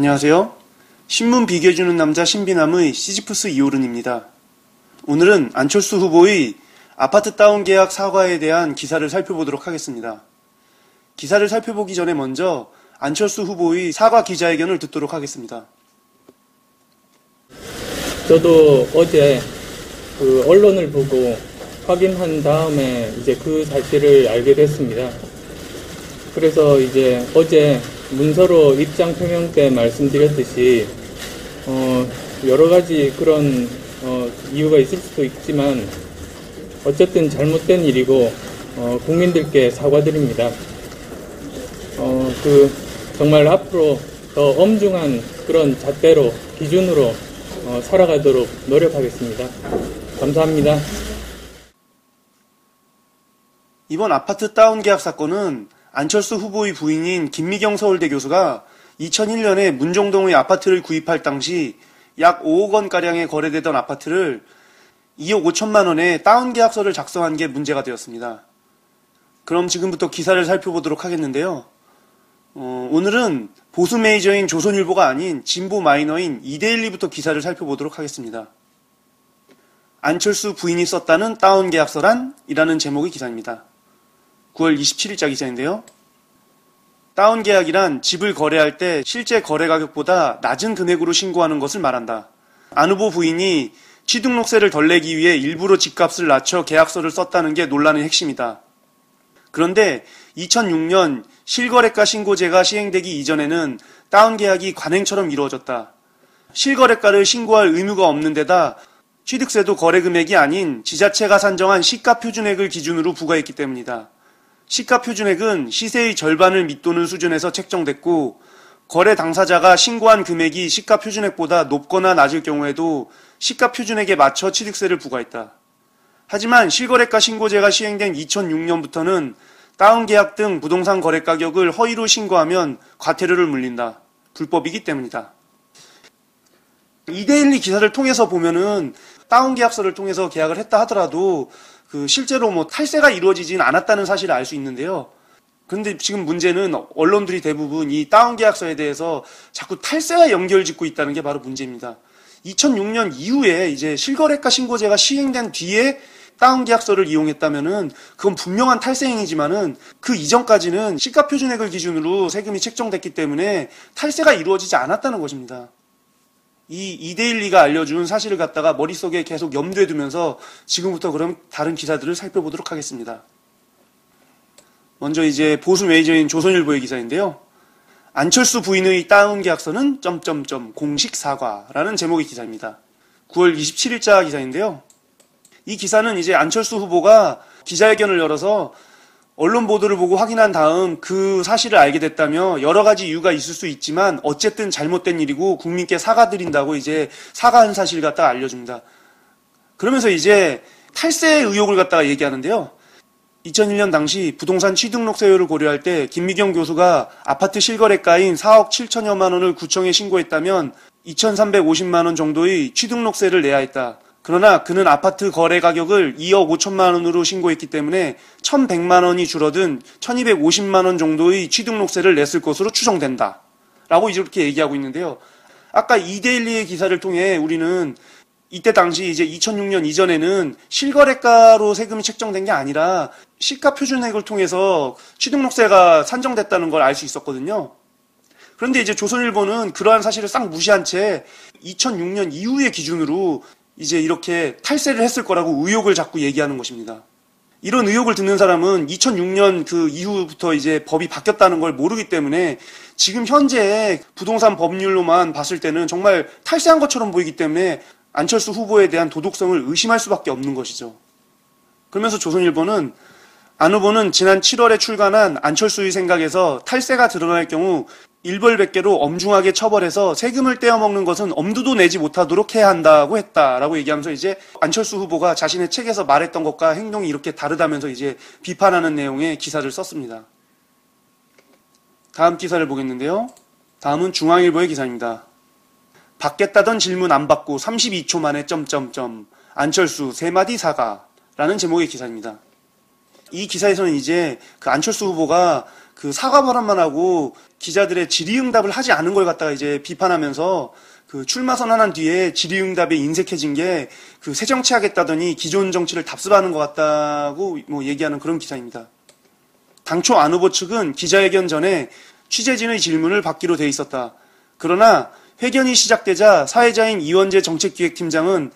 안녕하세요. 신문 비교해주는 남자 신비남의 시지프스 이호른입니다. 오늘은 안철수 후보의 아파트 다운 계약 사과에 대한 기사를 살펴보도록 하겠습니다. 기사를 살펴보기 전에 먼저 안철수 후보의 사과 기자회견을 듣도록 하겠습니다. 저도 어제 언론을 보고 확인한 다음에 이제 그 사실을 알게 됐습니다. 그래서 이제 어제 문서로 입장 표명 때 말씀드렸듯이 여러 가지 그런 이유가 있을 수도 있지만 어쨌든 잘못된 일이고 국민들께 사과드립니다. 정말 앞으로 더 엄중한 그런 잣대로 기준으로 살아가도록 노력하겠습니다. 감사합니다. 이번 아파트 다운 계약 사건은 안철수 후보의 부인인 김미경 서울대 교수가 2001년에 문종동의 아파트를 구입할 당시 약 5억 원가량에 거래되던 아파트를 2억 5천만 원에 다운 계약서를 작성한 게 문제가 되었습니다. 그럼 지금부터 기사를 살펴보도록 하겠는데요. 오늘은 보수 메이저인 조선일보가 아닌 진보 마이너인 이데일리부터 기사를 살펴보도록 하겠습니다. 안철수 부인이 썼다는 다운 계약서란? 이라는 제목의 기사입니다. 9월 27일자 기사인데요. 다운 계약이란 집을 거래할 때 실제 거래 가격보다 낮은 금액으로 신고하는 것을 말한다. 안 후보 부인이 취등록세를 덜 내기 위해 일부러 집값을 낮춰 계약서를 썼다는 게 논란의 핵심이다. 그런데 2006년 실거래가 신고제가 시행되기 이전에는 다운 계약이 관행처럼 이루어졌다. 실거래가를 신고할 의무가 없는 데다 취득세도 거래 금액이 아닌 지자체가 산정한 시가 표준액을 기준으로 부과했기 때문이다. 시가 표준액은 시세의 절반을 밑도는 수준에서 책정됐고 거래 당사자가 신고한 금액이 시가 표준액보다 높거나 낮을 경우에도 시가 표준액에 맞춰 취득세를 부과했다. 하지만 실거래가 신고제가 시행된 2006년부터는 다운 계약 등 부동산 거래 가격을 허위로 신고하면 과태료를 물린다. 불법이기 때문이다. 이데일리 기사를 통해서 보면은 다운 계약서를 통해서 계약을 했다 하더라도 실제로 탈세가 이루어지진 않았다는 사실을 알 수 있는데요. 그런데 지금 문제는 언론들이 대부분 이 다운 계약서에 대해서 자꾸 탈세와 연결짓고 있다는 게 바로 문제입니다. 2006년 이후에 이제 실거래가 신고제가 시행된 뒤에 다운 계약서를 이용했다면은 그건 분명한 탈세 행위지만은 그 이전까지는 시가 표준액을 기준으로 세금이 책정됐기 때문에 탈세가 이루어지지 않았다는 것입니다. 이 이데일리가 알려준 사실을 갖다가 머릿속에 계속 염두에 두면서 지금부터 그럼 다른 기사들을 살펴보도록 하겠습니다. 먼저 이제 보수 메이저인 조선일보의 기사인데요. 안철수 부인의 다운 계약서는 공식 사과라는 제목의 기사입니다. 9월 27일자 기사인데요. 이 기사는 이제 안철수 후보가 기자회견을 열어서 언론 보도를 보고 확인한 다음 그 사실을 알게 됐다며 여러 가지 이유가 있을 수 있지만 어쨌든 잘못된 일이고 국민께 사과드린다고 이제 사과한 사실을 갖다가 알려줍니다. 그러면서 이제 탈세 의혹을 갖다가 얘기하는데요. 2001년 당시 부동산 취등록세율을 고려할 때 김미경 교수가 아파트 실거래가인 4억 7천여만 원을 구청에 신고했다면 2,350만 원 정도의 취등록세를 내야 했다. 그러나 그는 아파트 거래 가격을 2억 5천만 원으로 신고했기 때문에 1,100만 원이 줄어든 1,250만 원 정도의 취등록세를 냈을 것으로 추정된다. 라고 이렇게 얘기하고 있는데요. 아까 이데일리의 기사를 통해 우리는 이때 당시 이제 2006년 이전에는 실거래가로 세금이 책정된 게 아니라 시가 표준액을 통해서 취등록세가 산정됐다는 걸 알 수 있었거든요. 그런데 이제 조선일보는 그러한 사실을 싹 무시한 채 2006년 이후의 기준으로 이제 이렇게 탈세를 했을 거라고 의혹을 자꾸 얘기하는 것입니다. 이런 의혹을 듣는 사람은 2006년 그 이후부터 이제 법이 바뀌었다는 걸 모르기 때문에 지금 현재 부동산 법률로만 봤을 때는 정말 탈세한 것처럼 보이기 때문에 안철수 후보에 대한 도덕성을 의심할 수밖에 없는 것이죠. 그러면서 조선일보는 안 후보는 지난 7월에 출간한 안철수의 생각에서 탈세가 드러날 경우 일벌백계로 엄중하게 처벌해서 세금을 떼어먹는 것은 엄두도 내지 못하도록 해야 한다고 했다라고 얘기하면서 이제 안철수 후보가 자신의 책에서 말했던 것과 행동이 이렇게 다르다면서 이제 비판하는 내용의 기사를 썼습니다. 다음 기사를 보겠는데요. 다음은 중앙일보의 기사입니다. 받겠다던 질문 안 받고 32초 만에 안철수 3마디 사과라는 제목의 기사입니다. 이 기사에서는 이제 그 안철수 후보가 그 사과 발언만 하고 기자들의 질의응답을 하지 않은 걸 갖다가 이제 비판하면서 그 출마 선언한 뒤에 질의응답에 인색해진 게 그 새 정치하겠다더니 기존 정치를 답습하는 것 같다고 뭐 얘기하는 그런 기사입니다. 당초 안 후보 측은 기자회견 전에 취재진의 질문을 받기로 돼 있었다. 그러나 회견이 시작되자 사회자인 이원재 정책기획팀장은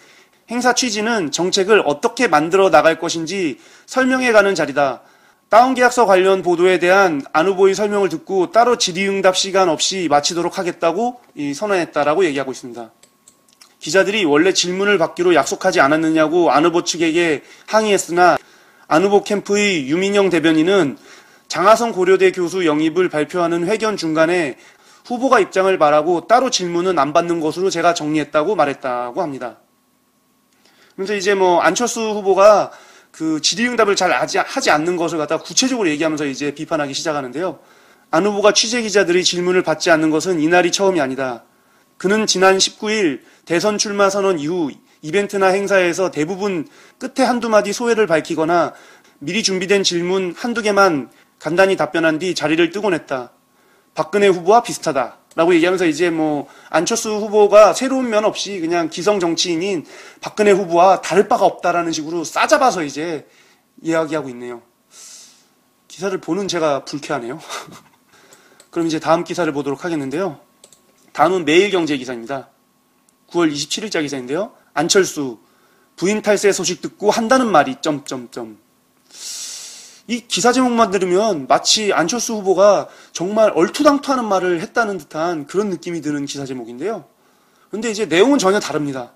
행사 취지는 정책을 어떻게 만들어 나갈 것인지 설명해가는 자리다. 다운계약서 관련 보도에 대한 안 후보의 설명을 듣고 따로 질의응답 시간 없이 마치도록 하겠다고 선언했다라고 얘기하고 있습니다. 기자들이 원래 질문을 받기로 약속하지 않았느냐고 안 후보 측에게 항의했으나 안 후보 캠프의 유민영 대변인은 장하성 고려대 교수 영입을 발표하는 회견 중간에 후보가 입장을 말하고 따로 질문은 안 받는 것으로 제가 정리했다고 말했다고 합니다. 그래서 이제 뭐 안철수 후보가 그 질의응답을 잘 하지 않는 것을 갖다 구체적으로 얘기하면서 이제 비판하기 시작하는데요. 안 후보가 취재 기자들의 질문을 받지 않는 것은 이날이 처음이 아니다. 그는 지난 19일 대선 출마 선언 이후 이벤트나 행사에서 대부분 끝에 한두 마디 소회를 밝히거나 미리 준비된 질문 한두 개만 간단히 답변한 뒤 자리를 뜨곤 했다. 박근혜 후보와 비슷하다. 라고 얘기하면서 이제 뭐 안철수 후보가 새로운 면 없이 그냥 기성 정치인인 박근혜 후보와 다를 바가 없다라는 식으로 싸잡아서 이제 이야기하고 있네요. 기사를 보는 제가 불쾌하네요. 그럼 이제 다음 기사를 보도록 하겠는데요. 다음은 매일경제 기사입니다. 9월 27일자 기사인데요. 안철수 부인 탈세 소식 듣고 한다는 말이 점점점. 이 기사 제목만 들으면 마치 안철수 후보가 정말 얼토당토하는 말을 했다는 듯한 그런 느낌이 드는 기사 제목인데요. 근데 이제 내용은 전혀 다릅니다.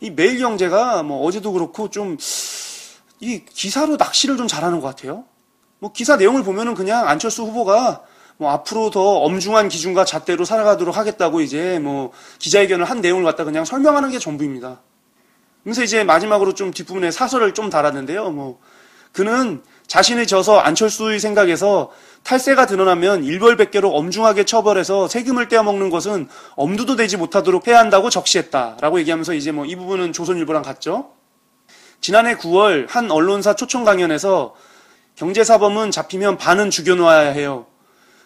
이 매일경제가 뭐 어제도 그렇고 좀 이 기사로 낚시를 좀 잘하는 것 같아요. 뭐 기사 내용을 보면은 그냥 안철수 후보가 뭐 앞으로 더 엄중한 기준과 잣대로 살아가도록 하겠다고 이제 뭐 기자회견을 한 내용을 갖다 그냥 설명하는 게 전부입니다. 그래서 이제 마지막으로 좀 뒷부분에 사설을 좀 달았는데요. 뭐 그는 자신의 져서 안철수의 생각에서 탈세가 드러나면 일벌백계로 엄중하게 처벌해서 세금을 떼어먹는 것은 엄두도 내지 못하도록 해야 한다고 적시했다라고 얘기하면서 이제 뭐 이 부분은 조선일보랑 같죠. 지난해 9월 한 언론사 초청 강연에서 경제사범은 잡히면 반은 죽여놓아야 해요.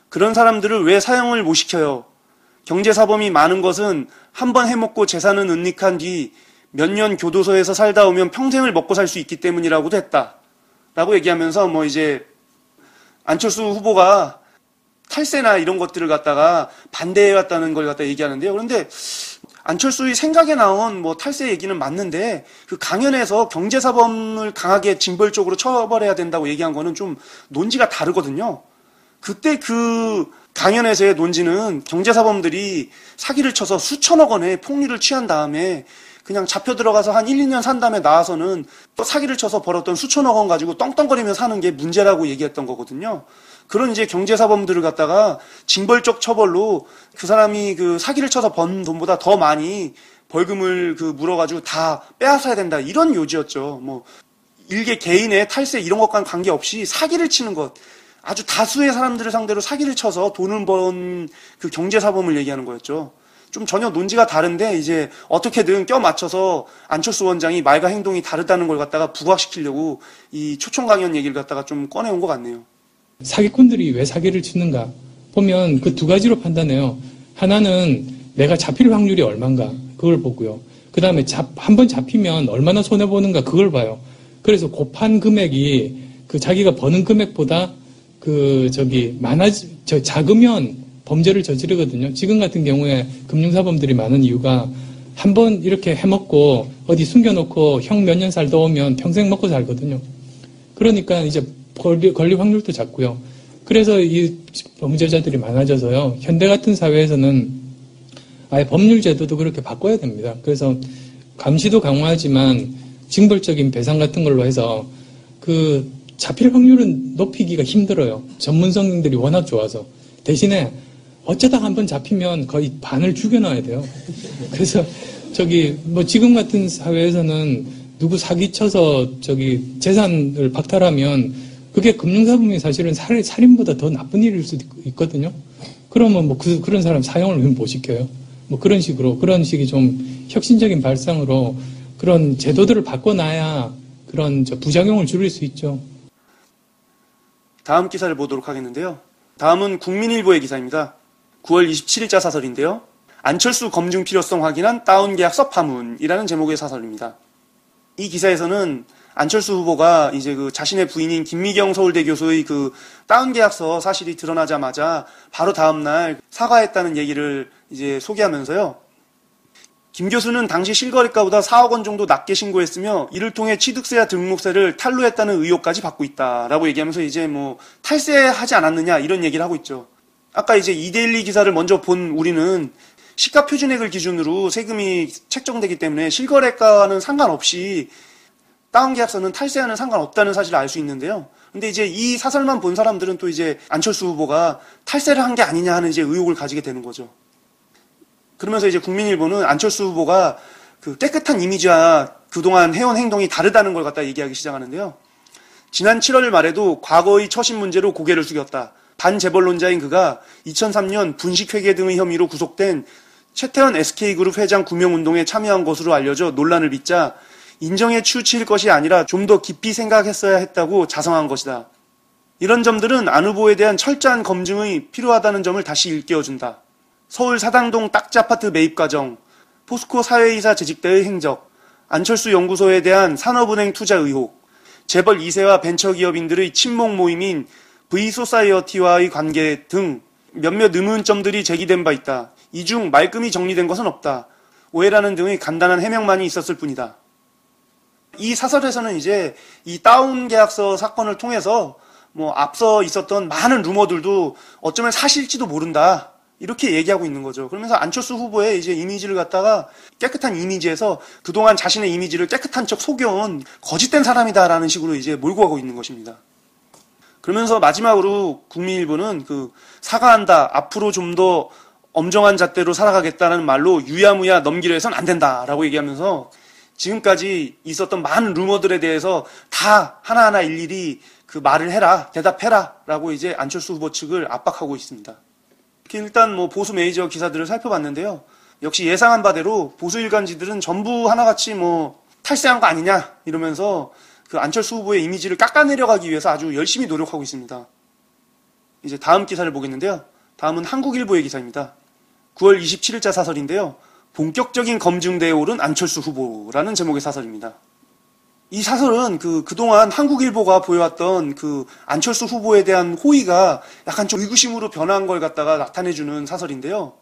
그런 사람들을 왜 사형을 못 시켜요? 경제사범이 많은 것은 한번 해먹고 재산은 은닉한 뒤 몇 년 교도소에서 살다 오면 평생을 먹고 살 수 있기 때문이라고도 했다. 라고 얘기하면서 뭐 이제 안철수 후보가 탈세나 이런 것들을 갖다가 반대해왔다는 걸 갖다 얘기하는데요. 그런데 안철수의 생각에 나온 뭐 탈세 얘기는 맞는데 그 강연에서 경제사범을 강하게 징벌적으로 처벌해야 된다고 얘기한 거는 좀 논지가 다르거든요. 그때 그 강연에서의 논지는 경제사범들이 사기를 쳐서 수천억 원의 폭리를 취한 다음에 그냥 잡혀 들어가서 한 1, 2년 산 다음에 나와서는 또 사기를 쳐서 벌었던 수천억 원 가지고 떵떵거리며 사는 게 문제라고 얘기했던 거거든요. 그런 이제 경제사범들을 갖다가 징벌적 처벌로 그 사람이 그 사기를 쳐서 번 돈보다 더 많이 벌금을 그 물어가지고 다 빼앗아야 된다. 이런 요지였죠. 뭐 일개 개인의 탈세 이런 것과는 관계없이 사기를 치는 것. 아주 다수의 사람들을 상대로 사기를 쳐서 돈을 번 그 경제사범을 얘기하는 거였죠. 좀 전혀 논지가 다른데 이제 어떻게든 껴 맞춰서 안철수 원장이 말과 행동이 다르다는 걸 갖다가 부각시키려고 이 초청 강연 얘기를 갖다가 좀 꺼내온 것 같네요. 사기꾼들이 왜 사기를 치는가 보면 그 두 가지로 판단해요. 하나는 내가 잡힐 확률이 얼마인가 그걸 보고요. 그 다음에 한 번 잡히면 얼마나 손해보는가 그걸 봐요. 그래서 곱한 금액이 그 자기가 버는 금액보다 작으면 범죄를 저지르거든요. 지금 같은 경우에 금융사범들이 많은 이유가 한 번 이렇게 해먹고 어디 숨겨놓고 형 몇 년 살다 오면 평생 먹고 살거든요. 그러니까 이제 걸릴 확률도 작고요. 그래서 이 범죄자들이 많아져서요. 현대 같은 사회에서는 아예 법률 제도도 그렇게 바꿔야 됩니다. 그래서 감시도 강화하지만 징벌적인 배상 같은 걸로 해서 그 잡힐 확률은 높이기가 힘들어요. 전문성들이 워낙 좋아서. 대신에 어쩌다 한번 잡히면 거의 반을 죽여놔야 돼요. 그래서 뭐 지금 같은 사회에서는 누구 사기쳐서 재산을 박탈하면 그게 금융사범이 사실은 살인보다 더 나쁜 일일 수도 있거든요. 그러면 뭐 그런 사람 사형을 왜 못 시켜요? 뭐 그런 식이 좀 혁신적인 발상으로 그런 제도들을 바꿔놔야 그런 부작용을 줄일 수 있죠. 다음 기사를 보도록 하겠는데요. 다음은 국민일보의 기사입니다. 9월 27일자 사설인데요. 안철수 검증 필요성 확인한 다운 계약서 파문이라는 제목의 사설입니다. 이 기사에서는 안철수 후보가 이제 그 자신의 부인인 김미경 서울대 교수의 그 다운 계약서 사실이 드러나자마자 바로 다음날 사과했다는 얘기를 이제 소개하면서요. 김 교수는 당시 실거래가보다 4억 원 정도 낮게 신고했으며 이를 통해 취득세와 등록세를 탈루했다는 의혹까지 받고 있다라고 얘기하면서 이제 뭐 탈세하지 않았느냐 이런 얘기를 하고 있죠. 아까 이제 이데일리 기사를 먼저 본 우리는 시가 표준액을 기준으로 세금이 책정되기 때문에 실거래가는 상관없이 다운 계약서는 탈세하는 상관없다는 사실을 알 수 있는데요. 근데 이제 이 사설만 본 사람들은 또 이제 안철수 후보가 탈세를 한 게 아니냐 하는 이제 의혹을 가지게 되는 거죠. 그러면서 이제 국민일보는 안철수 후보가 그 깨끗한 이미지와 그동안 해온 행동이 다르다는 걸 갖다 얘기하기 시작하는데요. 지난 7월 말에도 과거의 처신 문제로 고개를 숙였다. 반재벌론자인 그가 2003년 분식회계 등의 혐의로 구속된 최태원 SK그룹 회장 구명운동에 참여한 것으로 알려져 논란을 빚자 인정에 치우칠 것이 아니라 좀 더 깊이 생각했어야 했다고 자성한 것이다. 이런 점들은 안 후보에 대한 철저한 검증이 필요하다는 점을 다시 일깨워준다. 서울 사당동 딱지 아파트 매입 과정, 포스코 사회이사 재직대의 행적, 안철수 연구소에 대한 산업은행 투자 의혹, 재벌 2세와 벤처기업인들의 친목 모임인 V소사이어티와의 관계 등 몇몇 의문점들이 제기된 바 있다. 이 중 말끔히 정리된 것은 없다. 오해라는 등의 간단한 해명만이 있었을 뿐이다. 이 사설에서는 이제 이 다운 계약서 사건을 통해서 뭐 앞서 있었던 많은 루머들도 어쩌면 사실일지도 모른다. 이렇게 얘기하고 있는 거죠. 그러면서 안철수 후보의 이제 이미지를 갖다가 깨끗한 이미지에서 그동안 자신의 이미지를 깨끗한 척 속여온 거짓된 사람이다라는 식으로 이제 몰고 가고 있는 것입니다. 그러면서 마지막으로 국민일보는 그 사과한다. 앞으로 좀 더 엄정한 잣대로 살아가겠다는 말로 유야무야 넘기려 해서는 안 된다라고 얘기하면서 지금까지 있었던 많은 루머들에 대해서 다 하나하나 일일이 그 말을 해라, 대답해라 라고 이제 안철수 후보 측을 압박하고 있습니다. 일단 뭐 보수 메이저 기사들을 살펴봤는데요. 역시 예상한 바대로 보수 일간지들은 전부 하나같이 뭐 탈세한 거 아니냐 이러면서 그 안철수 후보의 이미지를 깎아내려가기 위해서 아주 열심히 노력하고 있습니다. 이제 다음 기사를 보겠는데요. 다음은 한국일보의 기사입니다. 9월 27일자 사설인데요. 본격적인 검증대에 오른 안철수 후보라는 제목의 사설입니다. 이 사설은 그동안 한국일보가 보여왔던 그 안철수 후보에 대한 호의가 약간 좀 의구심으로 변한 걸 갖다가 나타내주는 사설인데요.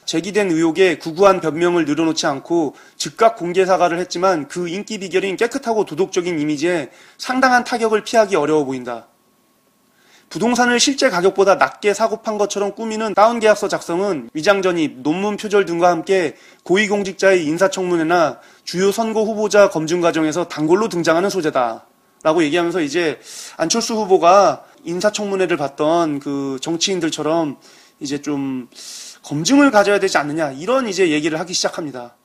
제기된 의혹에 구구한 변명을 늘어놓지 않고 즉각 공개 사과를 했지만 그 인기 비결인 깨끗하고 도덕적인 이미지에 상당한 타격을 피하기 어려워 보인다. 부동산을 실제 가격보다 낮게 사고 판 것처럼 꾸미는 다운 계약서 작성은 위장 전입, 논문 표절 등과 함께 고위공직자의 인사청문회나 주요 선거 후보자 검증 과정에서 단골로 등장하는 소재다. 라고 얘기하면서 이제 안철수 후보가 인사청문회를 봤던 그 정치인들처럼 이제 좀 검증을 가져야 되지 않느냐 이런 이제 얘기를 하기 시작합니다.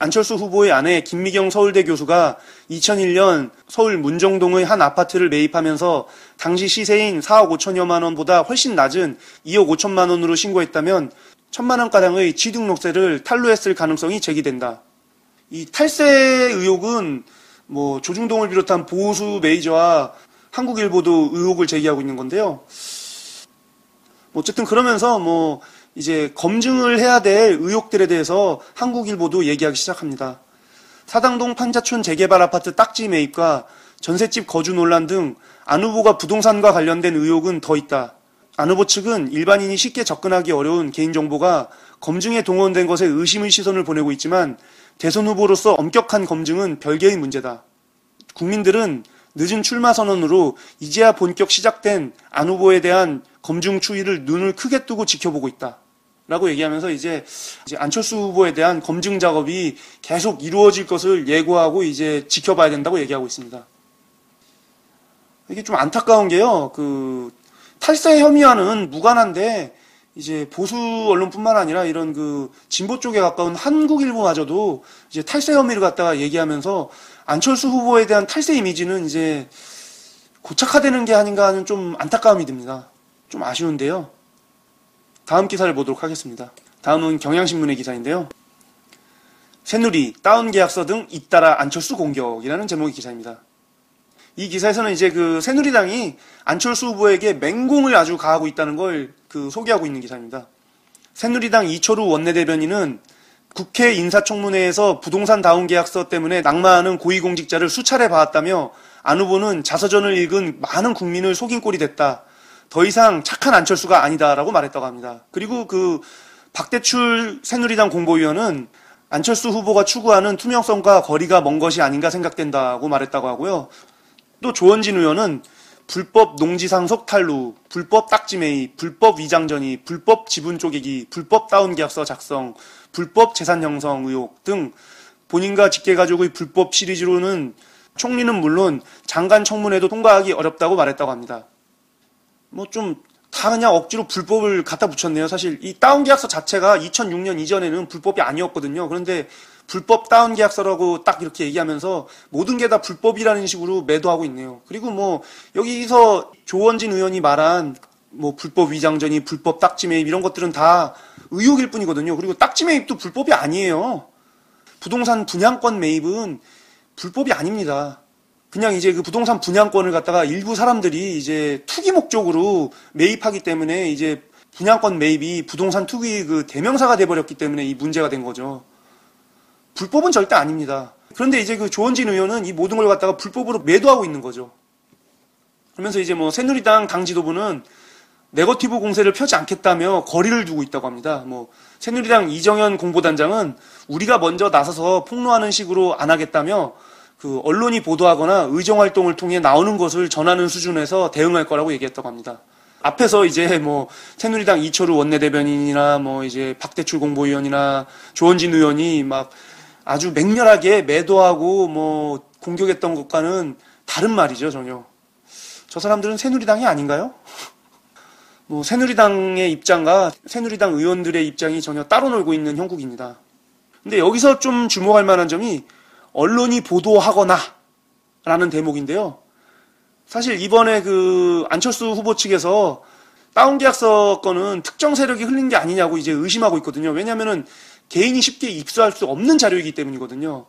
안철수 후보의 아내 김미경 서울대 교수가 2001년 서울 문정동의 한 아파트를 매입하면서 당시 시세인 4억 5천여만 원보다 훨씬 낮은 2억 5천만 원으로 신고했다면 1천만 원가량의 취등록세를 탈루했을 가능성이 제기된다. 이 탈세 의혹은 뭐 조중동을 비롯한 보수 메이저와 한국일보도 의혹을 제기하고 있는 건데요. 어쨌든 그러면서 뭐 이제 검증을 해야 될 의혹들에 대해서 한국일보도 얘기하기 시작합니다. 사당동 판자촌 재개발 아파트 딱지 매입과 전셋집 거주 논란 등 안 후보가 부동산과 관련된 의혹은 더 있다. 안 후보 측은 일반인이 쉽게 접근하기 어려운 개인정보가 검증에 동원된 것에 의심의 시선을 보내고 있지만 대선 후보로서 엄격한 검증은 별개의 문제다. 국민들은 늦은 출마 선언으로 이제야 본격 시작된 안 후보에 대한 검증 추이를 눈을 크게 뜨고 지켜보고 있다. 라고 얘기하면서 이제 안철수 후보에 대한 검증 작업이 계속 이루어질 것을 예고하고 이제 지켜봐야 된다고 얘기하고 있습니다. 이게 좀 안타까운 게요. 그 탈세 혐의와는 무관한데 이제 보수 언론뿐만 아니라 이런 그 진보 쪽에 가까운 한국일보마저도 이제 탈세 혐의를 갖다가 얘기하면서 안철수 후보에 대한 탈세 이미지는 이제 고착화되는 게 아닌가 하는 좀 안타까움이 듭니다. 좀 아쉬운데요. 다음 기사를 보도록 하겠습니다. 다음은 경향신문의 기사인데요. 새누리, 다운 계약서 등 잇따라 안철수 공격이라는 제목의 기사입니다. 이 기사에서는 이제 그 새누리당이 안철수 후보에게 맹공을 아주 가하고 있다는 걸 소개하고 있는 기사입니다. 새누리당 이철우 원내대변인은 국회 인사청문회에서 부동산 다운 계약서 때문에 낙마하는 고위공직자를 수차례 봐왔다며 안 후보는 자서전을 읽은 많은 국민을 속인 꼴이 됐다. 더 이상 착한 안철수가 아니다라고 말했다고 합니다. 그리고 박대출 새누리당 공보위원은 안철수 후보가 추구하는 투명성과 거리가 먼 것이 아닌가 생각된다고 말했다고 하고요. 또 조원진 의원은 불법 농지상 속탈루, 불법 딱지매입, 불법 위장전입, 불법 지분 쪼개기, 불법 다운계약서 작성, 불법 재산 형성 의혹 등 본인과 직계가족의 불법 시리즈로는 총리는 물론 장관 청문회도 통과하기 어렵다고 말했다고 합니다. 다 그냥 억지로 불법을 갖다 붙였네요. 사실 이 다운계약서 자체가 2006년 이전에는 불법이 아니었거든요. 그런데 불법 다운계약서라고 딱 이렇게 얘기하면서 모든 게 다 불법이라는 식으로 매도하고 있네요. 그리고 여기서 조원진 의원이 말한 불법 위장전입, 불법 딱지매입 이런 것들은 다 의혹일 뿐이거든요. 그리고 딱지매입도 불법이 아니에요. 부동산 분양권 매입은 불법이 아닙니다. 그냥 이제 그 부동산 분양권을 갖다가 일부 사람들이 이제 투기 목적으로 매입하기 때문에 이제 분양권 매입이 부동산 투기 그 대명사가 돼버렸기 때문에 이 문제가 된 거죠. 불법은 절대 아닙니다. 그런데 이제 그 조원진 의원은 이 모든 걸 갖다가 불법으로 매도하고 있는 거죠. 그러면서 이제 새누리당 당 지도부는 네거티브 공세를 펴지 않겠다며 거리를 두고 있다고 합니다. 새누리당 이정현 공보단장은 우리가 먼저 나서서 폭로하는 식으로 안 하겠다며 언론이 보도하거나 의정활동을 통해 나오는 것을 전하는 수준에서 대응할 거라고 얘기했다고 합니다. 앞에서 이제 새누리당 이철우 원내대변인이나 이제 박대출 공보위원이나 조원진 의원이 막 아주 맹렬하게 매도하고 공격했던 것과는 다른 말이죠, 전혀. 저 사람들은 새누리당이 아닌가요? 새누리당의 입장과 새누리당 의원들의 입장이 전혀 따로 놀고 있는 형국입니다. 근데 여기서 좀 주목할 만한 점이 언론이 보도하거나 라는 대목인데요. 사실 이번에 안철수 후보 측에서 다운계약서 건은 특정 세력이 흘린 게 아니냐고 이제 의심하고 있거든요. 왜냐면은 개인이 쉽게 입수할 수 없는 자료이기 때문이거든요.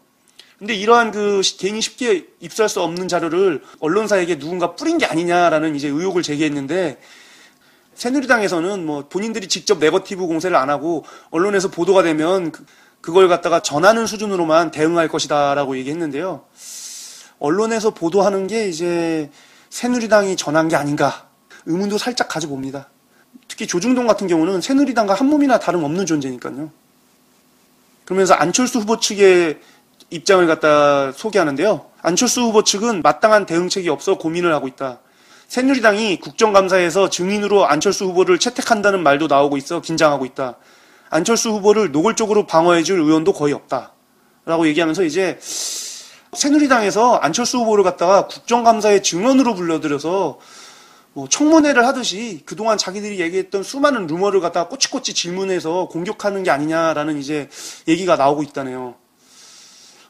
근데 이러한 개인이 쉽게 입수할 수 없는 자료를 언론사에게 누군가 뿌린 게 아니냐라는 이제 의혹을 제기했는데 새누리당에서는 본인들이 직접 네거티브 공세를 안 하고 언론에서 보도가 되면 그걸 갖다가 전하는 수준으로만 대응할 것이다라고 얘기했는데요. 언론에서 보도하는 게 이제 새누리당이 전한 게 아닌가 의문도 살짝 가져봅니다. 특히 조중동 같은 경우는 새누리당과 한 몸이나 다름없는 존재니까요. 그러면서 안철수 후보 측의 입장을 갖다 소개하는데요. 안철수 후보 측은 마땅한 대응책이 없어 고민을 하고 있다. 새누리당이 국정감사에서 증인으로 안철수 후보를 채택한다는 말도 나오고 있어 긴장하고 있다. 안철수 후보를 노골적으로 방어해줄 의원도 거의 없다. 라고 얘기하면서 이제 새누리당에서 안철수 후보를 갖다가 국정감사의 증언으로 불러들여서 청문회를 하듯이 그동안 자기들이 얘기했던 수많은 루머를 갖다가 꼬치꼬치 질문해서 공격하는 게 아니냐라는 이제 얘기가 나오고 있다네요.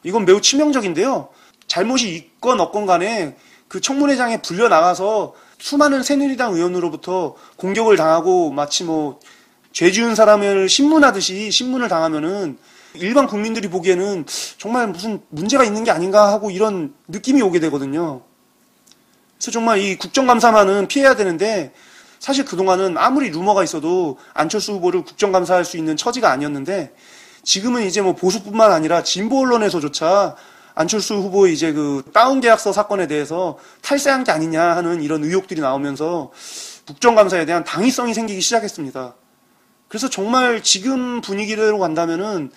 이건 매우 치명적인데요. 잘못이 있건 없건 간에 그 청문회장에 불려 나가서 수많은 새누리당 의원으로부터 공격을 당하고 마치 죄 지은 사람을 신문하듯이 신문을 당하면은 일반 국민들이 보기에는 정말 무슨 문제가 있는 게 아닌가 하고 이런 느낌이 오게 되거든요. 그래서 정말 이 국정감사만은 피해야 되는데 사실 그동안은 아무리 루머가 있어도 안철수 후보를 국정감사할 수 있는 처지가 아니었는데 지금은 이제 보수뿐만 아니라 진보 언론에서조차 안철수 후보의 이제 다운 계약서 사건에 대해서 탈세한 게 아니냐 하는 이런 의혹들이 나오면서 국정감사에 대한 당위성이 생기기 시작했습니다. 그래서 정말 지금 분위기대로 간다면은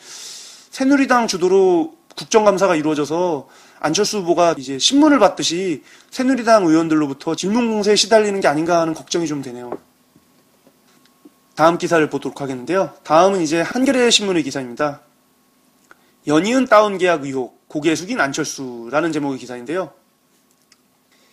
새누리당 주도로 국정감사가 이루어져서 안철수 후보가 이제 신문을 받듯이 새누리당 의원들로부터 질문 공세에 시달리는 게 아닌가 하는 걱정이 좀 되네요. 다음 기사를 보도록 하겠는데요. 다음은 이제 한겨레 신문의 기사입니다. 연이은 다운 계약 의혹, 고개 숙인 안철수라는 제목의 기사인데요.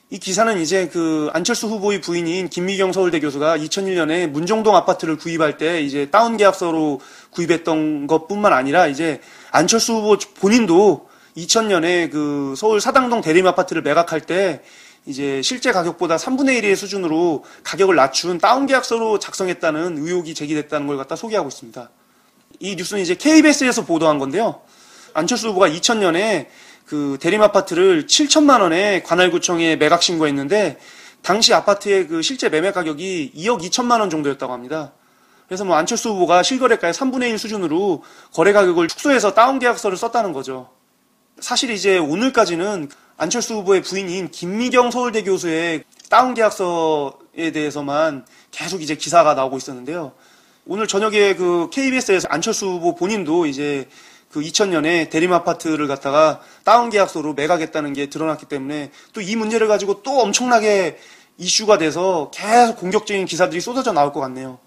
이 기사는 이제 안철수 후보의 부인인 김미경 서울대 교수가 2001년에 문정동 아파트를 구입할 때 이제 다운 계약서로 구입했던 것뿐만 아니라 이제 안철수 후보 본인도 2000년에 서울 사당동 대림 아파트를 매각할 때 이제 실제 가격보다 3분의 1의 수준으로 가격을 낮춘 다운 계약서로 작성했다는 의혹이 제기됐다는 걸 갖다 소개하고 있습니다. 이 뉴스는 이제 KBS에서 보도한 건데요. 안철수 후보가 2000년에 그 대림 아파트를 7천만 원에 관할구청에 매각 신고했는데 당시 아파트의 그 실제 매매 가격이 2억 2천만 원 정도였다고 합니다. 그래서 뭐 안철수 후보가 실거래가의 3분의 1 수준으로 거래 가격을 축소해서 다운 계약서를 썼다는 거죠. 사실 이제 오늘까지는 안철수 후보의 부인인 김미경 서울대 교수의 다운 계약서에 대해서만 계속 이제 기사가 나오고 있었는데요. 오늘 저녁에 그 KBS에서 안철수 후보 본인도 이제 그 2000년에 대림 아파트를 갖다가 다운 계약서로 매각했다는 게 드러났기 때문에 또 이 문제를 가지고 또 엄청나게 이슈가 돼서 계속 공격적인 기사들이 쏟아져 나올 것 같네요.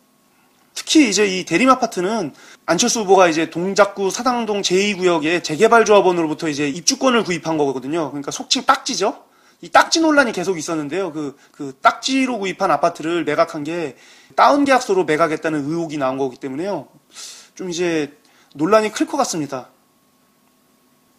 특히 이제 이 대림 아파트는 안철수 후보가 이제 동작구 사당동 제2구역의 재개발조합원으로부터 이제 입주권을 구입한 거거든요. 그러니까 속칭 딱지죠. 이 딱지 논란이 계속 있었는데요. 그 딱지로 구입한 아파트를 매각한 게 다운 계약서로 매각했다는 의혹이 나온 거기 때문에요. 좀 이제 논란이 클 것 같습니다.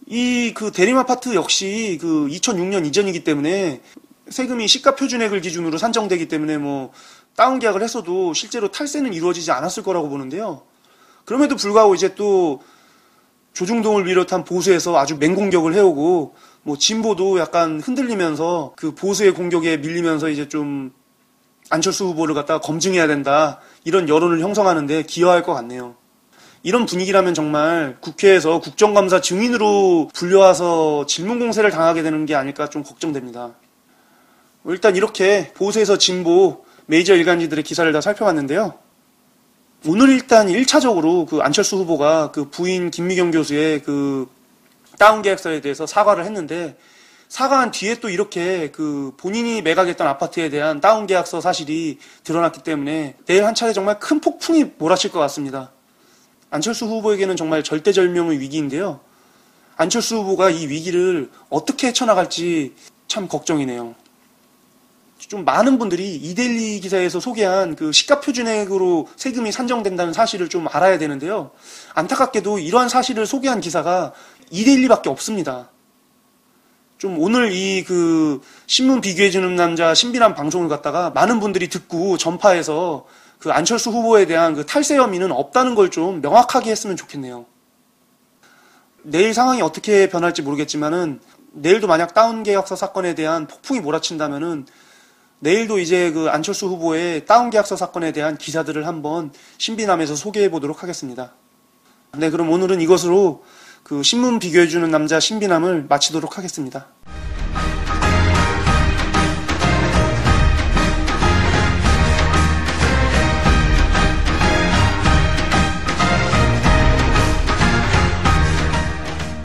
이 그 대림 아파트 역시 그 2006년 이전이기 때문에 세금이 시가 표준액을 기준으로 산정되기 때문에 뭐 다운 계약을 했어도 실제로 탈세는 이루어지지 않았을 거라고 보는데요. 그럼에도 불구하고 이제 또 조중동을 비롯한 보수에서 아주 맹공격을 해오고 뭐 진보도 약간 흔들리면서 그 보수의 공격에 밀리면서 이제 좀 안철수 후보를 갖다가 검증해야 된다 이런 여론을 형성하는데 기여할 것 같네요. 이런 분위기라면 정말 국회에서 국정감사 증인으로 불려와서 질문 공세를 당하게 되는 게 아닐까 좀 걱정됩니다. 일단 이렇게 보수에서 진보 메이저 일간지들의 기사를 다 살펴봤는데요. 오늘 일단 1차적으로 그 안철수 후보가 그 부인 김미경 교수의 그 다운 계약서에 대해서 사과를 했는데 사과한 뒤에 또 이렇게 그 본인이 매각했던 아파트에 대한 다운 계약서 사실이 드러났기 때문에 내일 한 차례 정말 큰 폭풍이 몰아칠 것 같습니다. 안철수 후보에게는 정말 절대절명의 위기인데요. 안철수 후보가 이 위기를 어떻게 헤쳐나갈지 참 걱정이네요. 좀 많은 분들이 이데일리 기사에서 소개한 그 시가 표준액으로 세금이 산정된다는 사실을 좀 알아야 되는데요. 안타깝게도 이러한 사실을 소개한 기사가 이데일리밖에 없습니다. 좀 오늘 이 그 신문 비교해주는 남자 신비란 방송을 갖다가 많은 분들이 듣고 전파해서 그 안철수 후보에 대한 그 탈세 혐의는 없다는 걸 좀 명확하게 했으면 좋겠네요. 내일 상황이 어떻게 변할지 모르겠지만은 내일도 만약 다운 계약서 사건에 대한 폭풍이 몰아친다면은 내일도 이제 그 안철수 후보의 다운 계약서 사건에 대한 기사들을 한번 신비남에서 소개해 보도록 하겠습니다. 네, 그럼 오늘은 이것으로 그 신문 비교해주는 남자 신비남을 마치도록 하겠습니다.